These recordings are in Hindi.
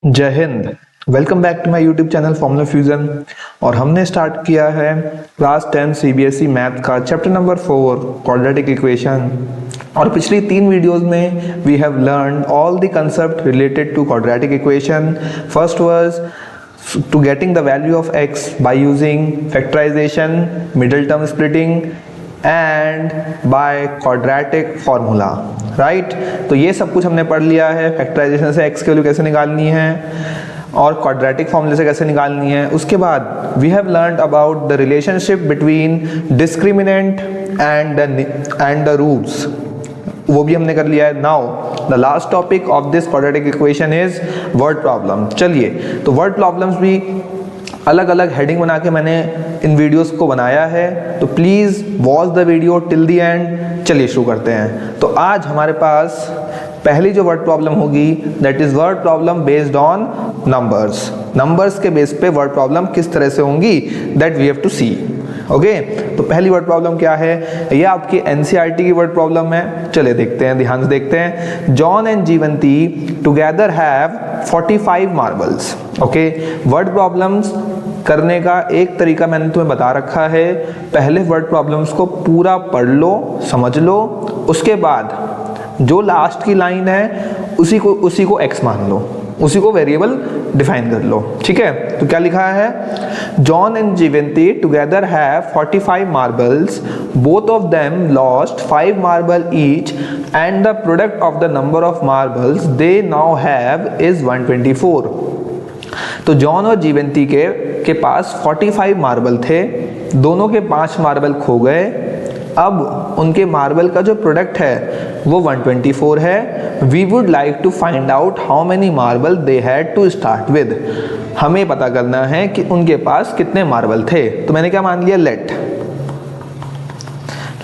जय Hind. Welcome back to my YouTube channel formula fusion. और हमने स्टार्ट किया है क्लास 10 सीबीएसई मैथ का चैप्टर नंबर 4 क्वाड्रेटिक इक्वेशन। और पिछली 3 वीडियोस में we have learn all the concept related to quadratic equation. First was to getting the value of x by using factorization, middle term splitting and by quadratic formula, right? तो ये सब कुछ हमने पढ़ लिया है। फैक्टराइजेशन से x की वैल्यू कैसे निकालनी है और क्वाड्रेटिक फॉर्मूले से कैसे निकालनी है। उसके बाद we have learned about the relationship between discriminant and the roots, वो भी हमने कर लिया है। Now the last topic of this quadratic equation is word problem. चलिए, तो वर्ड प्रॉब्लम्स भी अलग अलग हेडिंग बना के मैंने इन वीडियोस को बनाया है, तो please watch the video till the end. चलिए शुरू करते हैं। तो आज हमारे पास पहली जो वर्ड प्रॉब्लम होगी that is word problem based on numbers. Numbers के बेस पे वर्ड प्रॉब्लम किस तरह से होंगी that we have to see. Okay, तो पहली वर्ड प्रॉब्लम क्या है? ये आपकी एनसीईआरटी की वर्ड प्रॉब्लम है। चलिए देखते हैं, ध्यान से देखते हैं। John and Jeevanti together have 45 marbles. Okay, word problems करने का एक तरीका मैंने तुम्हें बता रखा है। पहले वर्ड प्रॉब्लम्स को पूरा पढ़ लो, समझ लो, उसके बाद जो लास्ट की लाइन है उसी को x मान लो, उसी को वेरिएबल डिफाइन कर लो। ठीक है, तो क्या लिखा है? John and Jeevanti together have 45 marbles, both of them lost 5 marble each and the product of the number of marbles they now have is 124। तो जॉन और जीवंती के पास 45 मार्बल थे, दोनों के 5 मार्बल खो गए। अब उनके मार्बल का जो प्रोडक्ट है वो 124 है। We would like to find out how many marble they had to start with. हमें पता करना है कि उनके पास कितने मार्बल थे। तो मैंने क्या मान लिया?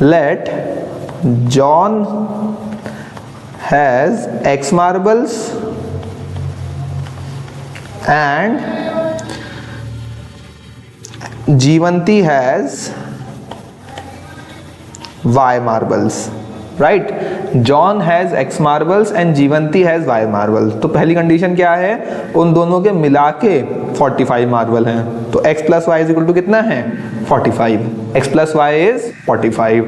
Let John has x marbles and Jeevanti has y marbles, right? John has x marbles and Jeevanti has y marbles। तो पहली कंडीशन क्या है? उन दोनों के मिला के 45 मार्बल हैं। तो x plus y is equal to कितना है? 45। x plus y is 45।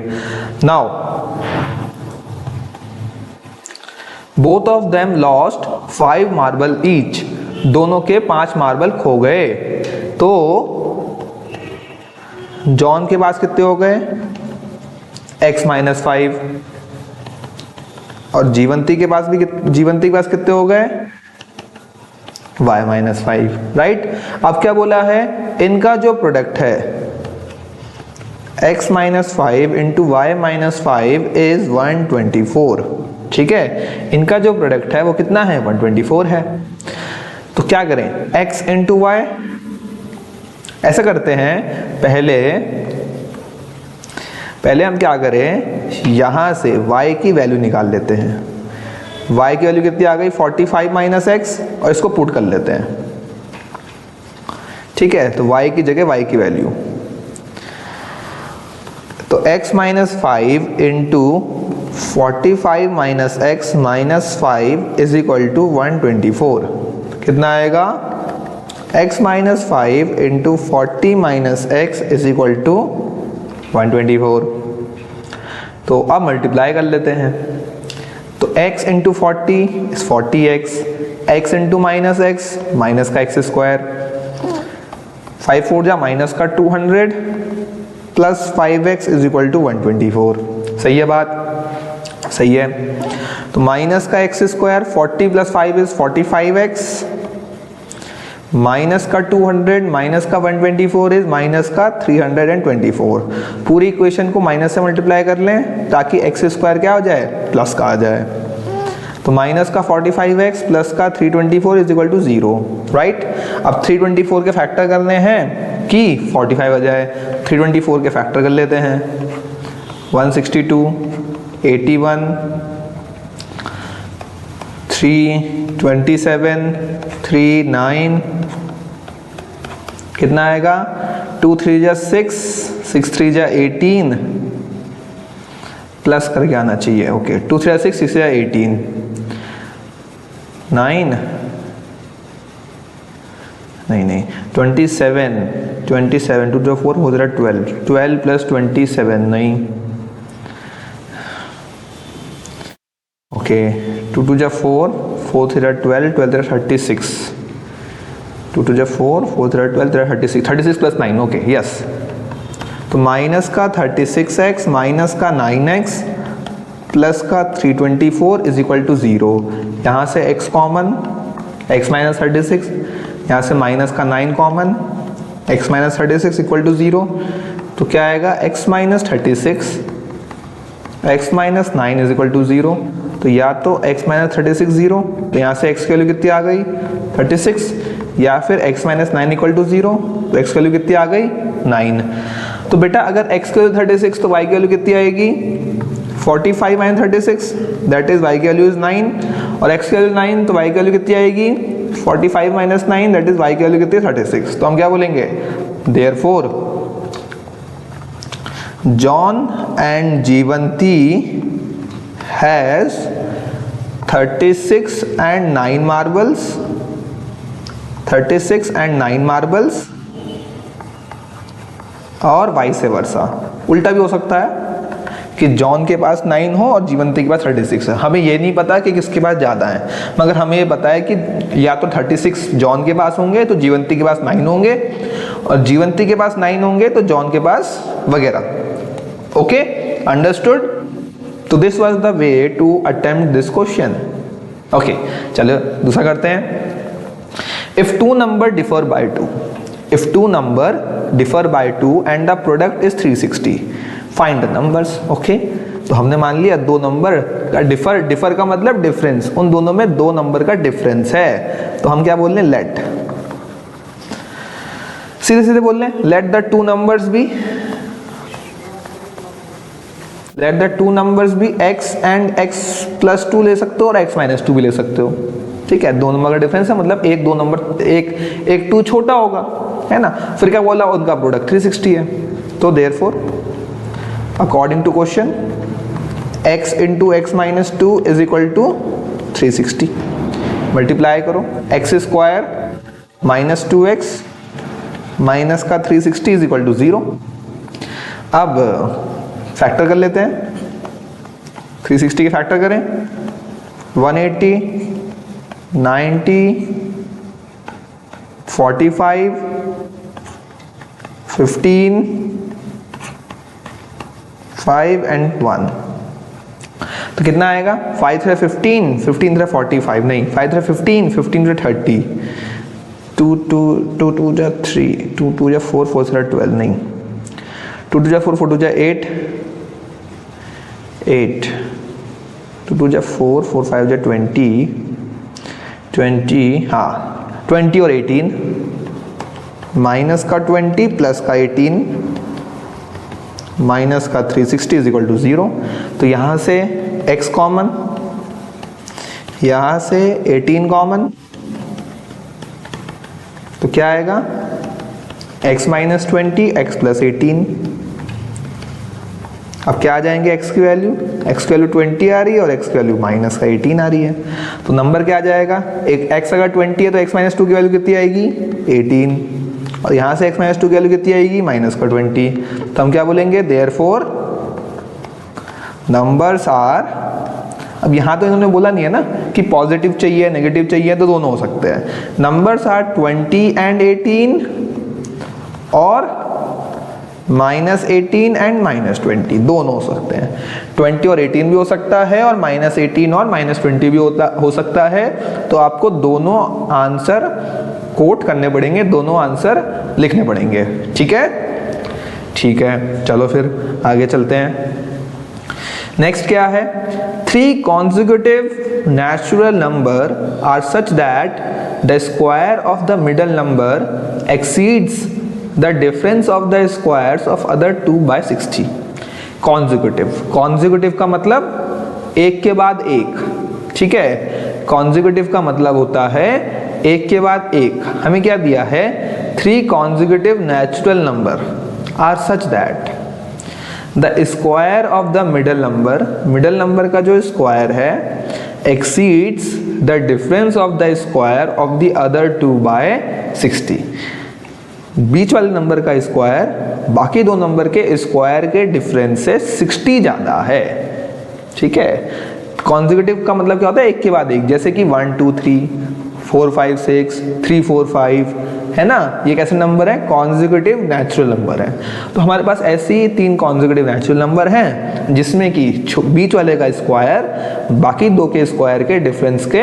Now both of them lost 5 marble each, दोनों के 5 मार्बल खो गए। तो जॉन के पास कितने हो गए? x minus 5। और जीवंती के पास कितने हो गए? y minus 5, right? अब क्या बोला है? इनका जो प्रोडक्ट है x minus 5 into y minus 5 is 124। ठीक है, इनका जो प्रोडक्ट है वो कितना है? 124 है। तो क्या करें? x into y. ऐसा करते हैं, पहले हम क्या करें, यहां से y की वैल्यू निकाल लेते हैं। y की वैल्यू कितनी आ गई? 45 माइनस एक्स, और इसको पुट कर लेते हैं। ठीक है, तो y की जगह y की वैल्यू, तो x minus 5 into 45 minus x minus 5 is equal to 124। कितना आएगा? x minus 5 into 40 minus x is equal to 124। तो अब मल्टीप्लाई कर लेते हैं। तो x into 40 is 40x, x into minus x minus का एक्स स्क्वायर, 5 4 जा माइनस का 200 plus 5x is equal to 124। सही है बात? सही है। तो माइनस का x square 40 plus 5 is 45x, minus का 200 माइनस का 124 इज माइनस का 324। पूरी इक्वेशन को माइनस से मल्टीप्लाई कर लें ताकि एक्स स्क्वायर क्या हो जाए? प्लस का आ जाए। तो माइनस का 45x प्लस का 324 इज इक्वल टू 0, राइट? अब 324 के फैक्टर करने हैं कि 45 आ जाए। 324 के फैक्टर कर लेते हैं। 162, 81, 327, 39, कितना आएगा? 2 3 जा 6, 6 3 जा 18, प्लस करके आना चाहिए। ओके, 2 3 जा 6, 6 जा 18, 9 नहीं नहीं 27 2 4 हो रहा 12 प्लस 27 नहीं, ओके 2 2 जा 4 4 3 12 12 36 2 2 जा 4 4 3 12 36 प्लस 9 ओके यस। तो माइनस का 36x माइनस का 9x प्लस का 324 इज इक्वल टू 0। यहाँ से x कॉमन x माइनस 36, यहाँ से माइनस का 9 common x minus 36 equal to 0। तो क्या आएगा x minus 36 x minus 9 is equal to 0। तो या तो x माइनस 36 0, तो यहाँ से x की वैल्यू कितनी आ गई 36, या फिर x माइनस 9 इक्वल टू 0, तो x की वैल्यू कितनी आ गई 9। तो बेटा अगर x की वैल्यू 36 तो y की वैल्यू कितनी आएगी 45 माइनस 36, दैट इज y की वैल्यू इज 9, और x की वैल्यू 9 तो y की वैल्यू कितनी आएगी 45 माइनस 9, दैट इज y की वैल्यू कितनी 36। तो हम क्या बोलेंगे, therefore John and Jeevanti has 36 and 9 marbles, 36 and 9 marbles, और वाइस वर्सा। उल्टा भी हो सकता है कि जॉन के पास 9 हो और जीवंती के पास 36 है। हमें ये नहीं पता कि किसके पास ज़्यादा है, मगर हमें ये पता है कि या तो 36 जॉन के पास होंगे तो जीवंती के पास 9 होंगे, और जीवंती के पास 9 होंगे तो जॉन के पास वगैरह। Okay, understood. तो this was the way to attempt this question. Okay, चलो दूसरा करते हैं। If two number differ by 2, if two number differ by 2 and the product is 360, find the numbers. Okay, तो हमने मान लिया दो नंबर का डिफर का मतलब डिफरेंस, उन दोनों में दो नंबर का डिफरेंस है, तो हम क्या बोल रहे हैं, लेट, सीधे सीधे बोल रहे हैं, let the two numbers be, let the two numbers be x and x plus 2 ले सकते हो और x माइनस 2 भी ले सकते हो। ठीक है, दो नंबर का डिफरेंस है, मतलब एक दो नंबर एक 2 छोटा होगा, है ना। फिर क्या बोला, उनका प्रोडक्ट 360 है। तो therefore according to question x into x minus 2 is equal to 360। Multiply करो, x square minus 2x minus का 360 इज इक्वल टू 0। अब फैक्टर कर लेते हैं, 360 के फैक्टर करें, 180 90 45 15 5 एंड 1, तो कितना आएगा, 5 3 15 15 3 45, नहीं 5 3 15 15 3 30, 2 2 2 2 जा 3 2 2 जा 4 4 3 12, नहीं 2 2 जा 4 4 2 जा 8 8 2 2 जा 4 4 5 जा 20 20, हाँ 20 और 18, माइनस का 20 प्लस का 18 माइनस का 360 इज इक्वल टू 0। तो यहाँ से x कॉमन, यहाँ से 18 कॉमन, तो क्या आएगा, x माइनस 20 x प्लस 18। अब क्या आ जाएंगे x की वैल्यू, x की वैल्यू 20 आ रही है और x की वैल्यू माइनस का 18 आ रही है, तो नंबर क्या आ जाएगा, एक x अगर 20 है तो x माइनस 2 की वैल्यू कितनी आएगी 18, और यहाँ से x माइनस 2 की वैल्यू कितनी आएगी माइनस का 20। तो हम क्या बोलेंगे, देयरफॉर नंबर्स आर, अब यहाँ तो इन्होंने बोला नहीं है ना कि पॉजिटिव चाहिए नेगेटिव चाहिए, तो दोनों हो सकते हैं। नंबर्स आर 20 एंड 18 और माइनस 18 एंड माइनस 20, दोनों हो सकते हैं। 20 और 18 भी हो सकता है और माइनस 18 और माइनस 20 भी हो सकता है। तो आपको दोनों आंसर कोट करने पड़ेंगे, दोनों आंसर लिखने पड़ेंगे। ठीक है, ठीक है, चलो फिर आगे चलते हैं। नेक्स्ट क्या है, 3 consecutive natural number are such that the square of the middle number exceeds the difference of the squares of other two by 60। consecutive का मतलब एक के बाद एक, ठीक है। consecutive का मतलब होता है एक के बाद एक। हमें क्या दिया है, 3 consecutive natural number are such that the square of the middle number, middle number का जो स्क्वायर है exceeds the difference of the square of the other two by 60। बीच वाले नंबर का स्क्वायर बाकी दो नंबर के स्क्वायर के डिफरेंस से 60 ज्यादा है। ठीक है, कॉन्जिक्यूटिव का मतलब क्या होता है, एक के बाद एक, जैसे कि 1 2 3 4 5 6 3 4 5 है ना, ये कैसे नंबर है, कॉन्जिक्यूटिव नेचुरल नंबर है। तो हमारे पास ऐसे ही 3 कॉन्जिक्यूटिव नेचुरल नंबर हैं जिसमें कि बीच वाले का स्क्वायर बाकी दो के स्क्वायर के डिफरेंस के,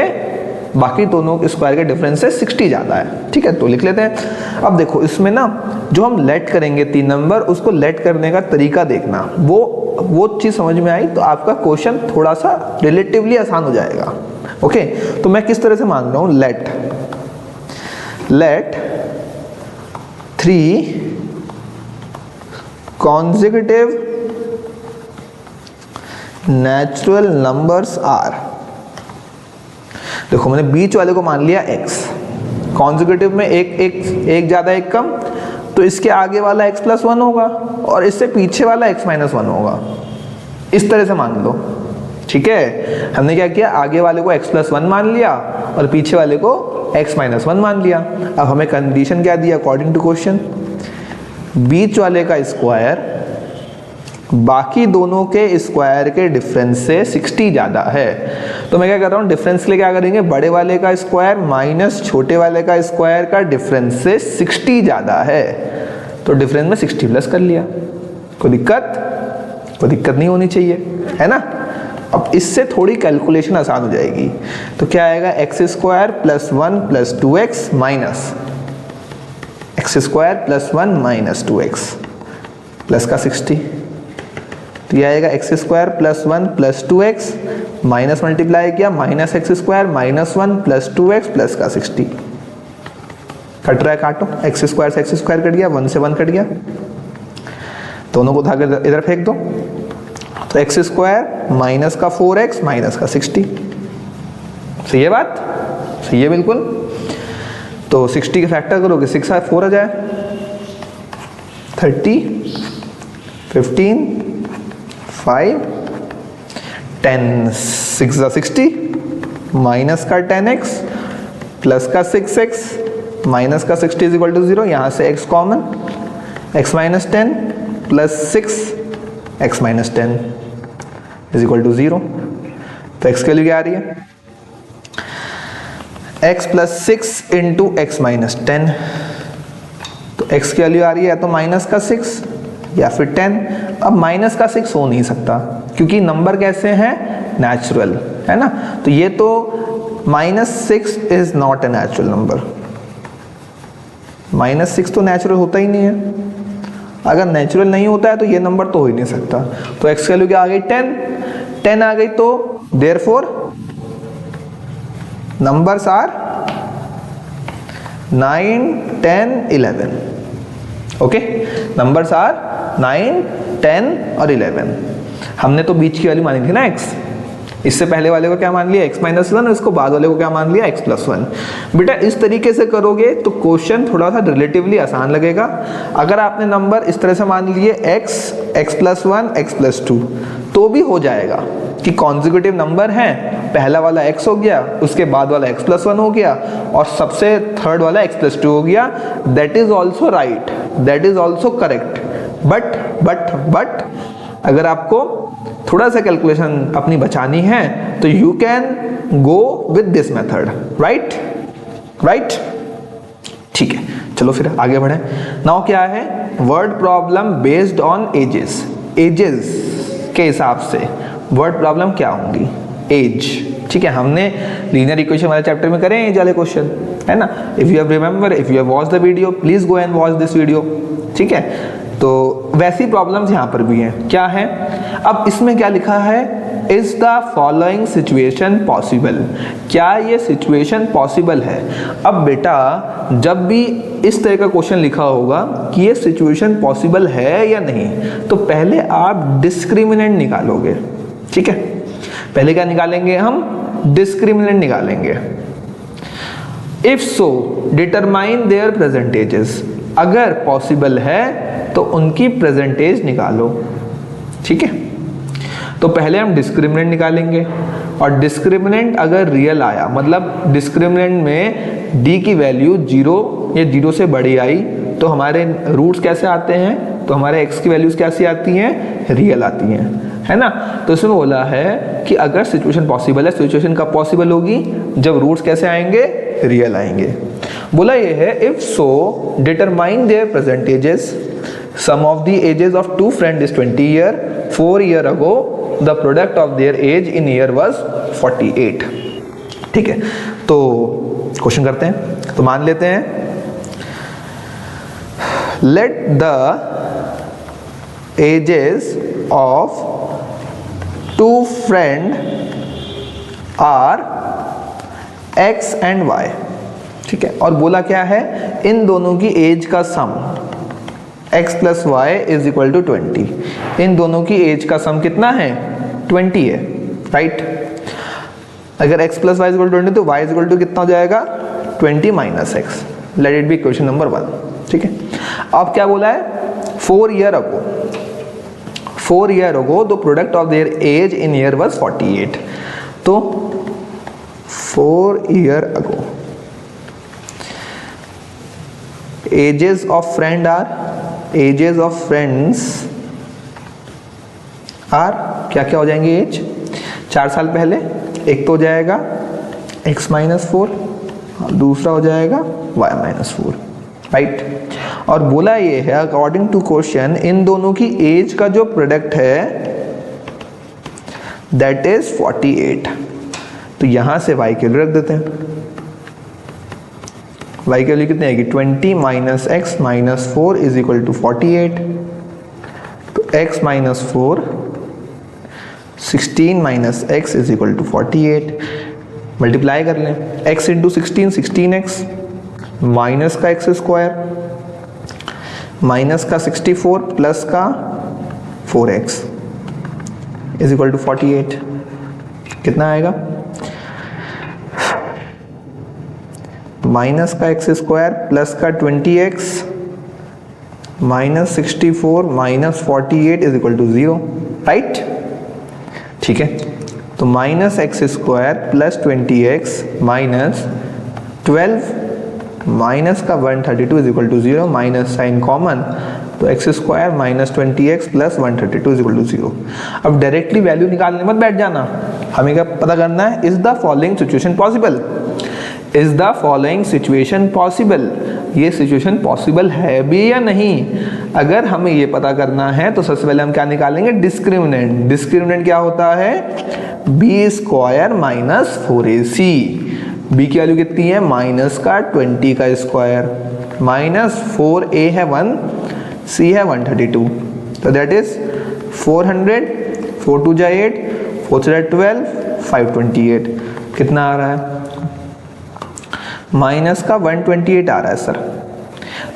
बाकी दोनों के स्क्वायर के डिफरेंस से 60 ज्यादा है। ठीक है, तो लिख लेते हैं। अब देखो इसमें ना जो हम लेट करेंगे 3 नंबर, उसको लेट करने का तरीका देखना, वो चीज समझ में आई तो आपका क्वेश्चन थोड़ा सा रिलेटिवली आसान हो जाएगा। ओके, तो मैं किस तरह से मान रहा हूं, let 3 consecutive natural numbers are. देखो मैंने बीच वाले को मान लिया x, कॉन्जिक्यूटिव में एक ज्यादा एक कम, तो इसके आगे वाला x + 1 होगा और इससे पीछे वाला x - 1 होगा। इस तरह से मान लो। ठीक है, हमने क्या किया, आगे वाले को x + 1 मान लिया और पीछे वाले को x - 1 मान लिया। अब हमें कंडीशन क्या दी अकॉर्डिंग टू क्वेश्चन, बीच वाले का स्क्वायर बाकी दोनों के स्क्वायर के डिफरेंस से 60 ज्यादा है। तो मैं क्या कर रहा हूँ, डिफरेंस के लिए क्या करेंगे, बड़े वाले का स्क्वायर माइनस छोटे वाले का स्क्वायर का डिफरेंस से 60 ज्यादा है, तो डिफरेंस में 60 प्लस कर लिया। कोई दिक्कत नहीं होनी चाहिए, है ना। अब इससे थोड़ी कैलकुलेशन आसान हो जाएगी। तो क्या आएगा, x² + 1 + 2x minus x² + 1 - 2x plus का 60। तो यह आएगा x² + 1 + 2x माइनस मल्टीप्लाई किया -x² - 1 + 2x प्लस का 60। कट रहा है, काटो, x² से x² कट गया, 1 से 1 कट गया, दोनों को उठाकर इधर फेंक दो। तो x² माइनस का 4x माइनस का 60। सही है बात, सही है बिल्कुल। तो 60 के फैक्टर करोगे 6 और 4 आ जाए, 30 15 5 10 6 60 माइनस का 10x प्लस का 6x माइनस का 60 = 0। यहाँ से x common, x - 10 plus 6 x - 10 = 0। तो x के लिए क्या आ रही है, x + 6 × x - 10। तो x की वैल्यू आ रही है तो -6 या फिर 10। अब -6 हो नहीं सकता क्योंकि नंबर कैसे हैं, नेचुरल, है ना। तो ये तो -6 is not a natural number, -6 तो नेचुरल होता ही नहीं है। अगर नेचुरल नहीं होता है तो ये नंबर तो हो ही नहीं सकता। तो x की वैल्यू क्या आ गई, 10 आ गई। तो therefore numbers are 9 10 11। Okay, numbers are 9 10 और 11। हमने तो बीच की वैल्यू मानी थी ना x, इससे पहले वाले को क्या मान लिया, x - 1, इसको बाद वाले को क्या मान लिया, x + 1। बेटा इस तरीके से करोगे तो क्वेश्चन थोड़ा सा रिलेटिवली आसान लगेगा। अगर आपने नंबर इस तरह से मान लिए x + 1 x + 2 तो भी हो जाएगा कि कॉन्जिक्यूटिव नंबर है, पहला वाला x हो गया, उसके बाद वाला x + 1 हो गया और सबसे थर्ड वाला x + 2 हो गया। That is also right, that is also correct. But अगर आपको थोड़ा सा कैलकुलेशन अपनी बचानी है तो you can go with this method, right. ठीक है, चलो फिर आगे बढ़े। नाउ क्या है, word problem based on edges के हिसाब से वर्ड प्रॉब्लम क्या होंगी, एज। ठीक है, हमने लीनियर इक्वेशन वाले चैप्टर में करें एज वाले क्वेश्चन, है ना। If you have watch the video please go and watch this video. ठीक है, तो वैसी प्रॉब्लम्स यहाँ पर भी हैं। क्या है, अब इसमें क्या लिखा है, is the following situation possible, क्या ये सिचुएशन पॉसिबल है। अब बेटा जब भी इस तरह का क्वेश्चन लिखा होगा कि ये सिचुएशन पॉसिबल है या नहीं, तो पहले आप डिस्क्रिमिनेंट निकालोगे। ठीक है, पहले क्या निकालेंगे हम, डिस्क्रिमिनेंट निकालेंगे। इफ सो डिटरमाइन देयर प्रेजेंटेजेस, अगर पॉसिबल है तो उनकी प्रेजेंटेज निकालो। ठीक है, तो पहले हम डिस्क्रिमिनेंट निकालेंगे। और डिस्क्रिमिनेंट अगर रियल आया, मतलब डिस्क्रिमिनेंट में डी की वैल्यू 0 या 0 से बड़ी आई, तो हमारे रूट्स कैसे आते हैं, तो हमारे एक्स की वैल्यूज कैसी आती हैं, रियल आती हैं, है ना। तो इसमें बोला है कि अगर सिचुएशन पॉसिबल है, सिचुएशन कब पॉसिबल होगी, जब रूट्स कैसे आएंगे, रियल आएंगे। बोला ये है if so determine their present ages, sum of the ages of two friend is 20 year, 4 year ago the product of their age in year was 48। ठीक है, तो क्वेश्चन करते हैं। तो मान लेते हैं let the ages of two friend are x and y। ठीक है, और बोला क्या है, इन दोनों की एज का sum x plus y is equal to 20। इन दोनों की एज का सम कितना है, 20 है, राइट। अगर x plus y is equal to 20 तो y इज इक्वल टू कितना हो जाएगा, 20 minus x. Let it be question number 1। ठीक है, अब क्या बोला है, 4 year ago the product of their age in year was 48। तो 4 year ago ages of friends are क्या क्या हो जाएंगे एज, 4 साल पहले एक तो हो जाएगा x माइनस 4, दूसरा हो जाएगा y माइनस 4, राइट। और बोला ये है अकॉर्डिंग टू क्वेश्चन इन दोनों की एज का जो प्रोडक्ट है दैट इज 48। तो यहां से y के लिए रख देते हैं, y के लिए कितनी आएगी, 20 minus x minus 4 is equal to 48। तो x minus 4 16 minus x is equal to 48। Multiply कर लें, x इंटू 16 16x माइनस का एक्स स्क्वायर माइनस का 64 प्लस का 4x इज इक्वल टू 48। कितना आएगा, माइनस का एक्स स्क्वायर प्लस का 20x minus 64 minus 48 is equal to 0, right. ठीक है, तो minus x square plus 20x minus 12 minus का 132 is equal to 0, minus sign common, तो x square minus 20x plus 132 is equal to 0। अब डायरेक्टली वैल्यू निकालने मत बैठ जाना, हमें क्या पता करना है, is the following situation possible, is the following situation possible, ये सिचुएशन पॉसिबल है भी या नहीं। अगर हमें ये पता करना है तो सबसे पहले हम क्या निकालेंगे, डिस्क्रिमिनेंट। डिस्क्रिमिनेंट क्या होता है, B square minus 4ac। B की वैल्यू कितनी है, माइनस का 20 का स्क्वायर माइनस 4a है 1, c है 132, तो दैट इज 400, 4 2 जा 8, 4 3 12, 528। कितना आ रहा है, माइनस का 128 आ रहा है सर।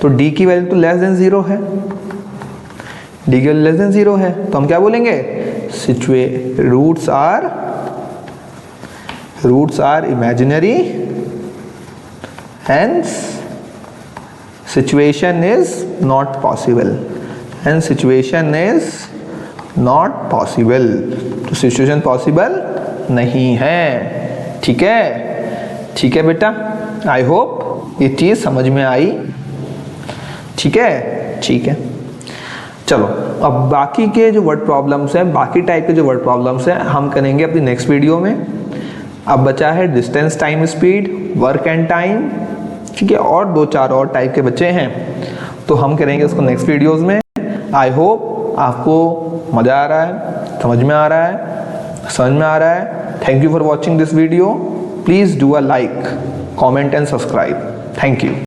तो d की वैल्यू तो लेस देन 0 है, d की वैल्यू लेस देन 0 है, तो हम क्या बोलेंगे, roots are imaginary, hence situation is not possible, तो सिचुएशन पॉसिबल नहीं है। ठीक है बेटा, आई होप ये चीज समझ में आई। ठीक है, चलो अब बाकी के जो वर्ड प्रॉब्लम्स हैं, बाकी टाइप के जो वर्ड प्रॉब्लम्स हैं हम करेंगे अपनी नेक्स्ट वीडियो में। अब बचा है distance, time, speed, work and time. ठीक है, और 2-4 और टाइप के बच्चे हैं, तो हम करेंगे उसको नेक्स्ट वीडियोस में। आई होप आपको मज़ा आ रहा है, समझ में आ रहा है। Thank you for watching this video. Please do a like, comment and subscribe. Thank you.